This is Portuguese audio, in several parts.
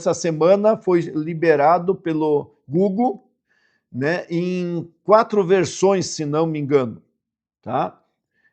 essa semana foi liberado pelo Google, né, em 4 versões, se não me engano, tá?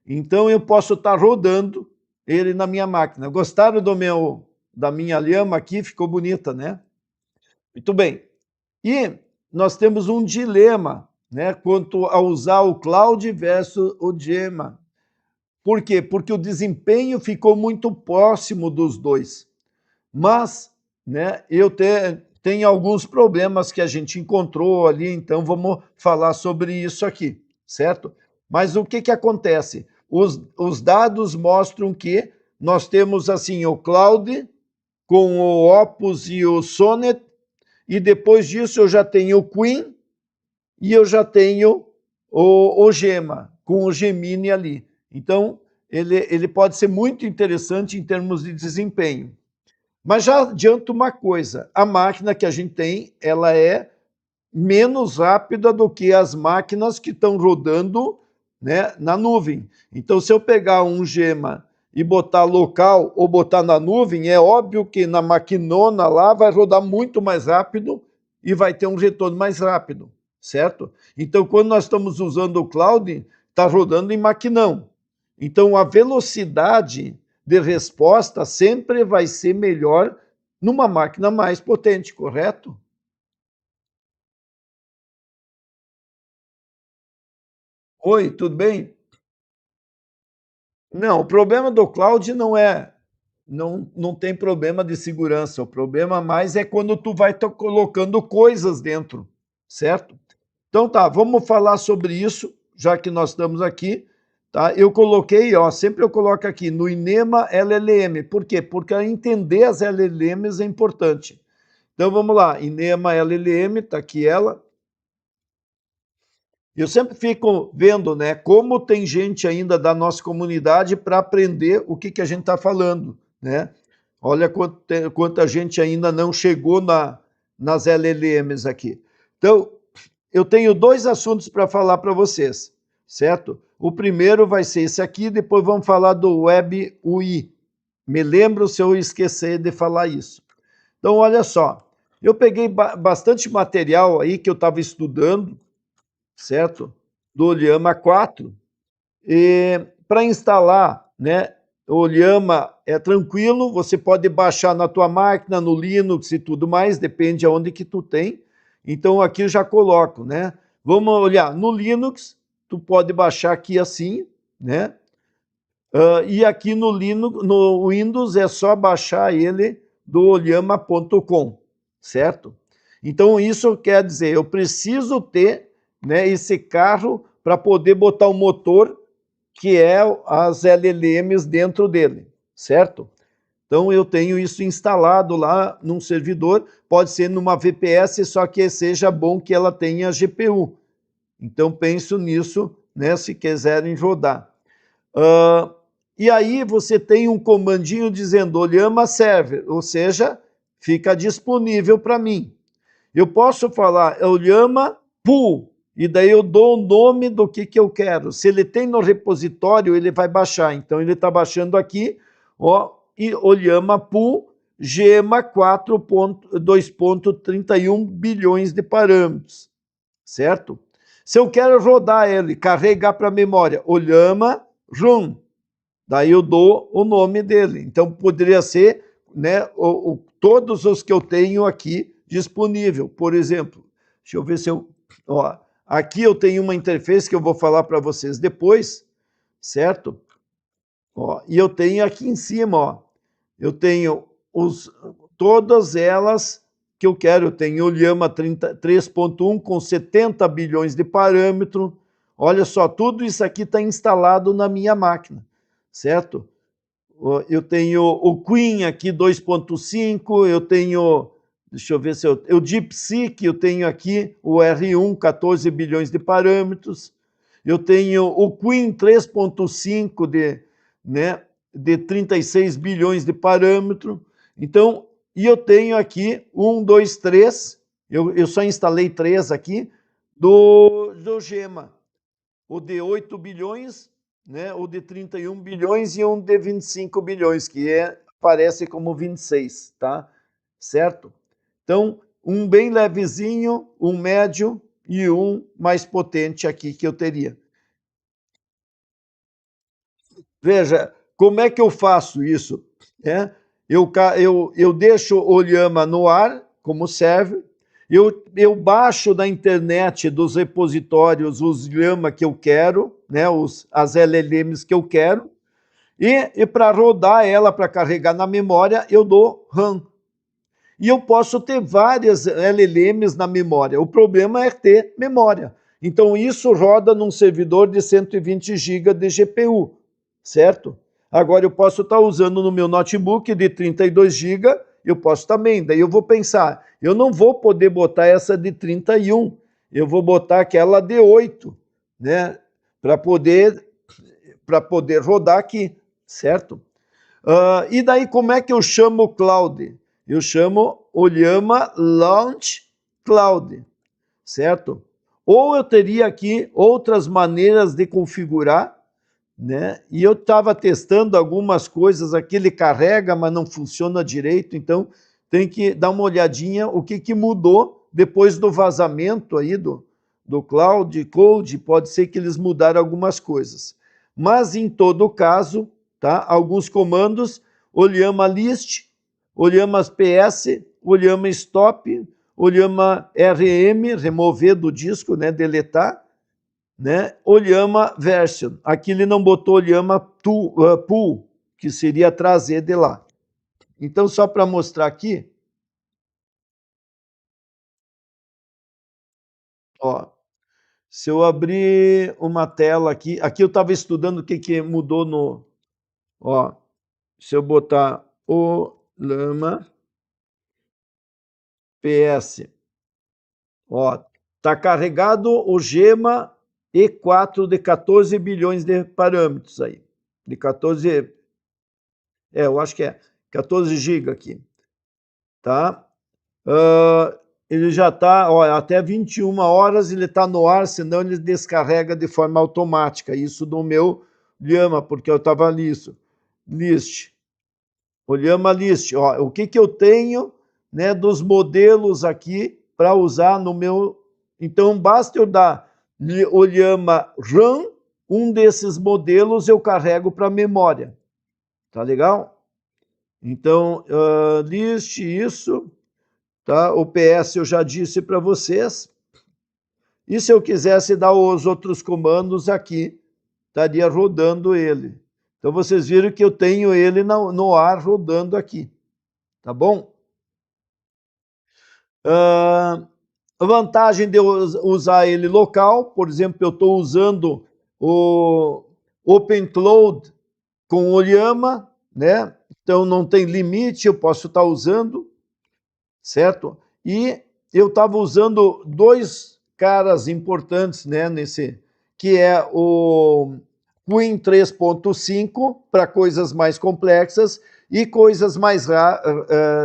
Então eu posso estar rodando ele na minha máquina. Gostaram da minha lhama aqui? Ficou bonita, né? Muito bem. E nós temos um dilema, né, quanto a usar o cloud versus o Gemma. Por quê? Porque o desempenho ficou muito próximo dos dois. Mas, né, tenho alguns problemas que a gente encontrou ali, então vamos falar sobre isso aqui, certo? Mas o que acontece? Os dados mostram que nós temos assim o Cloud com o Opus e o Sonnet, e depois disso eu já tenho o Queen e eu já tenho o Gemma, com o Gemini ali. Então, ele pode ser muito interessante em termos de desempenho. Mas já adianto uma coisa, a máquina que a gente tem, ela é menos rápida do que as máquinas que estão rodando, né, na nuvem. Então, se eu pegar um Gemma e botar local ou botar na nuvem, é óbvio que na maquinona lá vai rodar muito mais rápido e vai ter um retorno mais rápido, certo? Então, quando nós estamos usando o cloud, está rodando em maquinão. Então, a velocidade de resposta sempre vai ser melhor numa máquina mais potente, correto? Oi, tudo bem? Não, o problema do cloud não tem problema de segurança. O problema mais é quando tu vai estar colocando coisas dentro, certo? Então tá, vamos falar sobre isso, já que nós estamos aqui, tá? Eu coloquei, ó, sempre eu coloco aqui no Inema LLM. Por quê? Porque entender as LLMs é importante. Então vamos lá, Inema LLM, tá aqui ela. Eu sempre fico vendo, né, como tem gente ainda da nossa comunidade para aprender o que a gente está falando, né? Olha quanta gente ainda não chegou nas LLMs aqui. Então, eu tenho 2 assuntos para falar para vocês, certo? O primeiro vai ser esse aqui, depois vamos falar do Web UI. Me lembro se eu esquecer de falar isso. Então, olha só, eu peguei bastante material aí que eu estava estudando, certo? Do Llama 4. E para instalar, né, o Llama é tranquilo, você pode baixar na tua máquina, no Linux e tudo mais, depende aonde que tu tem. Então aqui eu já coloco, né? Vamos olhar no Linux, tu pode baixar aqui assim, né? E aqui no Linux, no Windows é só baixar ele do olhama.com, certo? Então isso quer dizer, eu preciso ter, né, esse carro para poder botar o motor que é as LLMs dentro dele, certo? Então eu tenho isso instalado lá num servidor, pode ser numa VPS, só que seja bom que ela tenha GPU. Então penso nisso, né, se quiserem rodar. Uh, e aí você tem um comandinho dizendo Olhama Server, ou seja, fica disponível para mim. Eu posso falar Olhama Pool, e daí eu dou o nome do que eu quero. Se ele tem no repositório, ele vai baixar. Então ele está baixando aqui, ó, e Olhama Pool Gema 4.2.31 bilhões de parâmetros, certo? Se eu quero rodar ele, carregar para a memória, Olhama RUM, daí eu dou o nome dele. Então poderia ser, né, todos os que eu tenho aqui disponível. Por exemplo, deixa eu ver se eu... Ó, aqui eu tenho uma interface que eu vou falar para vocês depois, certo? Ó, e eu tenho aqui em cima, ó, eu tenho todas elas que eu quero. Eu tenho o Llama 3.1 com 70 bilhões de parâmetros. Olha só, tudo isso aqui está instalado na minha máquina, certo? Eu tenho o Queen aqui 2.5, eu tenho, deixa eu ver se eu DeepSeek, eu tenho aqui o R1, 14 bilhões de parâmetros, eu tenho o Queen 3.5 né, de 36 bilhões de parâmetros. Então, e eu tenho aqui 1, 2, 3, eu só instalei 3 aqui, do Gema, o de 8 bilhões, né, o de 31 bilhões e um de 25 bilhões, que aparece como 26, tá? certo? Então, um bem levezinho, um médio e um mais potente aqui que eu teria. Veja, como é que eu faço isso? É, eu deixo o Llama no ar, como serve, eu baixo da internet dos repositórios os Llama que eu quero, né, as LLMs que eu quero, e para rodar ela, para carregar na memória, eu dou RAM. E eu posso ter várias LLMs na memória. O problema é ter memória. Então, isso roda num servidor de 120 GB de GPU, certo? Agora, eu posso estar usando no meu notebook de 32 GB, eu posso também. Daí eu vou pensar, eu não vou poder botar essa de 31, eu vou botar aquela de 8, né? Para poder rodar aqui, certo? E daí, como é que eu chamo o Cloud? Eu chamo o Llama Launch Cloud, certo? Ou eu teria aqui outras maneiras de configurar, né? E eu estava testando algumas coisas aqui, ele carrega, mas não funciona direito, então tem que dar uma olhadinha o que mudou depois do vazamento aí do Cloud Code, pode ser que eles mudaram algumas coisas. Mas em todo caso, tá? Alguns comandos, o Llama List, o Llama PS, o Llama Stop, o Llama RM, remover do disco, né? Deletar, né? O Llama Version. Aqui ele não botou Llama Pool, que seria trazer de lá. Então, só para mostrar aqui, ó, se eu abrir uma tela aqui eu estava estudando o que mudou no... Ó, se eu botar o Llama PS, ó, tá carregado o Gema E4 de 14 bilhões de parâmetros aí. De 14, eu acho que é 14 GB aqui, tá? Ele já está, até 21 horas ele está no ar, senão ele descarrega de forma automática. Isso do meu Llama, porque eu estava list. O Llama List, ó, o que eu tenho, né, dos modelos aqui para usar no meu... Então, basta eu dar o Llama RAM, um desses modelos eu carrego para a memória. Tá legal? Então, list isso, tá? O PS eu já disse para vocês. E se eu quisesse dar os outros comandos aqui, estaria rodando ele. Então, vocês viram que eu tenho ele no ar rodando aqui. Tá bom? A vantagem de eu usar ele local, por exemplo, eu estou usando o OpenCloud com o Llama, né? Então não tem limite, eu posso estar usando, certo? E eu estava usando dois caras importantes, né, que é o Queen 3.5 para coisas mais complexas e coisas mais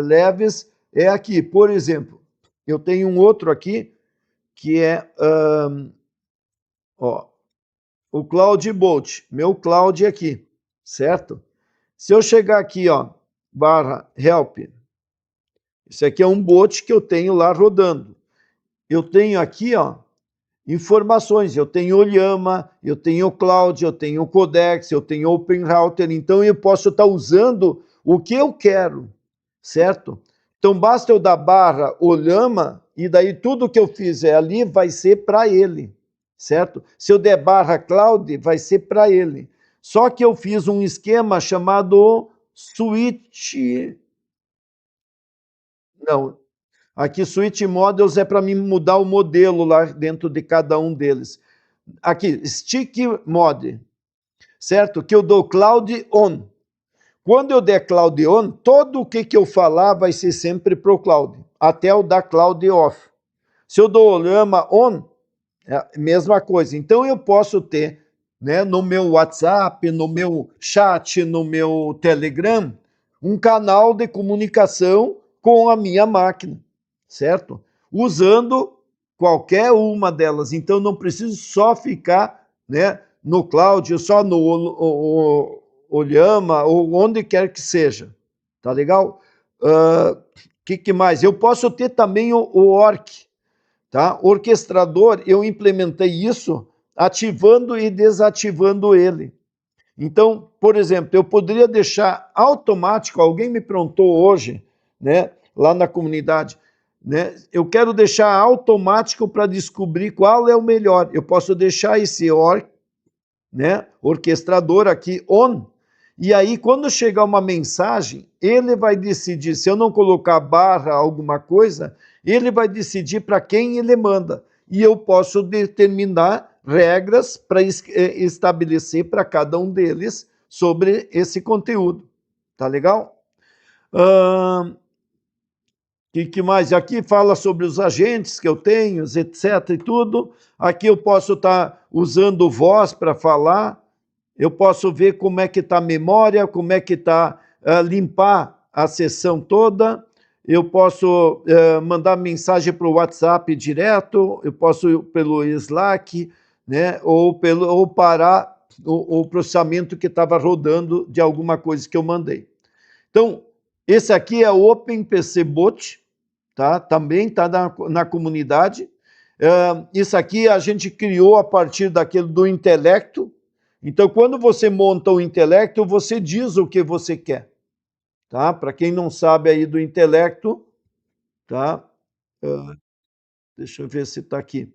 leves é aqui. Por exemplo, eu tenho um outro aqui que é ó, o Cloud Bolt, meu cloud aqui, certo? Se eu chegar aqui, ó, /help, isso aqui é um bot que eu tenho lá rodando. Eu tenho aqui, ó, informações. Eu tenho o Llama, eu tenho o Cloud, eu tenho o Codex, eu tenho o OpenRouter. Então, eu posso estar usando o que eu quero, certo? Então, basta eu dar o Llama e daí tudo que eu fizer ali vai ser para ele, certo? Se eu der /Cloud, vai ser para ele. Só que eu fiz um esquema chamado switch... Não, aqui, Switch Models é para mim mudar o modelo lá dentro de cada um deles. Aqui, Stick Mode, certo? Que eu dou Cloud On. Quando eu der Cloud On, todo o que eu falar vai ser sempre para o Cloud, até eu dar Cloud Off. Se eu dou Llama On, é a mesma coisa. Então, eu posso ter, né, no meu WhatsApp, no meu chat, no meu Telegram, um canal de comunicação com a minha máquina, certo? Usando qualquer uma delas. Então, não preciso só ficar, né, no cloud, só no Llama, ou onde quer que seja. Tá legal? que mais? Eu posso ter também o ORC, tá? Orquestrador, eu implementei isso ativando e desativando ele. Então, por exemplo, eu poderia deixar automático, alguém me perguntou hoje, né, lá na comunidade, né, eu quero deixar automático para descobrir qual é o melhor. Eu posso deixar esse né, orquestrador aqui on, e aí quando chegar uma mensagem, ele vai decidir, se eu não colocar barra alguma coisa, ele vai decidir para quem ele manda. E eu posso determinar regras para estabelecer para cada um deles sobre esse conteúdo. Tá legal? Que mais? Aqui fala sobre os agentes que eu tenho, etc. e tudo. Aqui eu posso estar usando voz para falar. Eu posso ver como é que está a memória, como é que está limpar a sessão toda. Eu posso mandar mensagem para o WhatsApp direto, eu posso ir pelo Slack, né? Ou parar o processamento que estava rodando de alguma coisa que eu mandei. Então, esse aqui é o OpenPC Bot, tá? Também está na comunidade. Isso aqui a gente criou a partir daquele do intelecto. Então, quando você monta o intelecto, você diz o que você quer. Tá? Para quem não sabe aí do intelecto, tá? Deixa eu ver se está aqui.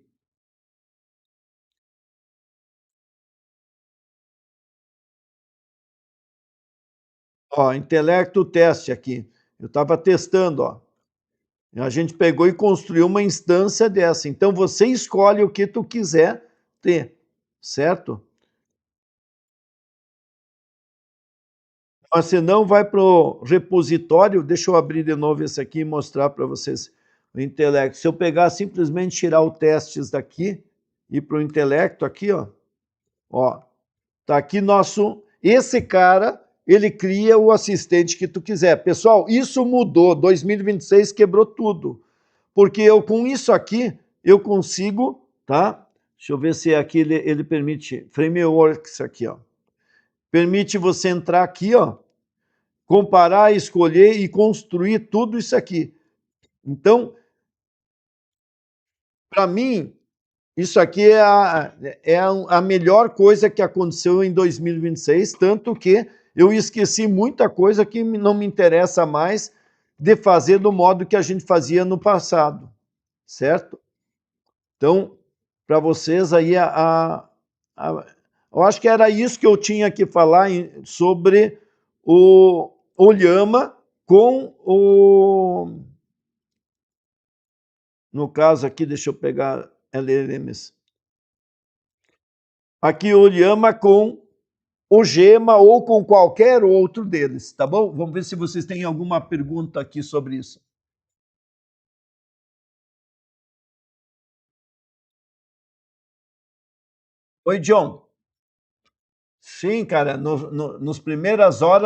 Ó, intelecto teste aqui. Eu estava testando, ó. A gente pegou e construiu uma instância dessa. Então, você escolhe o que tu quiser ter, certo? Mas se não, vai para o repositório. Deixa eu abrir de novo esse aqui e mostrar para vocês o intelecto. Se eu pegar simplesmente tirar o testes daqui e para o intelecto aqui, ó, tá aqui nosso. Esse cara, ele cria o assistente que tu quiser. Pessoal, isso mudou. 2026 quebrou tudo. Porque eu, com isso aqui, eu consigo, tá? Deixa eu ver se aqui ele permite. Frameworks aqui, ó. Permite você entrar aqui, ó, comparar, escolher e construir tudo isso aqui. Então, para mim, isso aqui é a melhor coisa que aconteceu em 2026, tanto que eu esqueci muita coisa que não me interessa mais de fazer do modo que a gente fazia no passado, certo? Então, para vocês aí, eu acho que era isso que eu tinha que falar sobre o Llama com o... No caso aqui, deixa eu pegar LLMs. Aqui o Llama com o Gema ou com qualquer outro deles, tá bom? Vamos ver se vocês têm alguma pergunta aqui sobre isso. Oi, John. Sim, cara, nos primeiras horas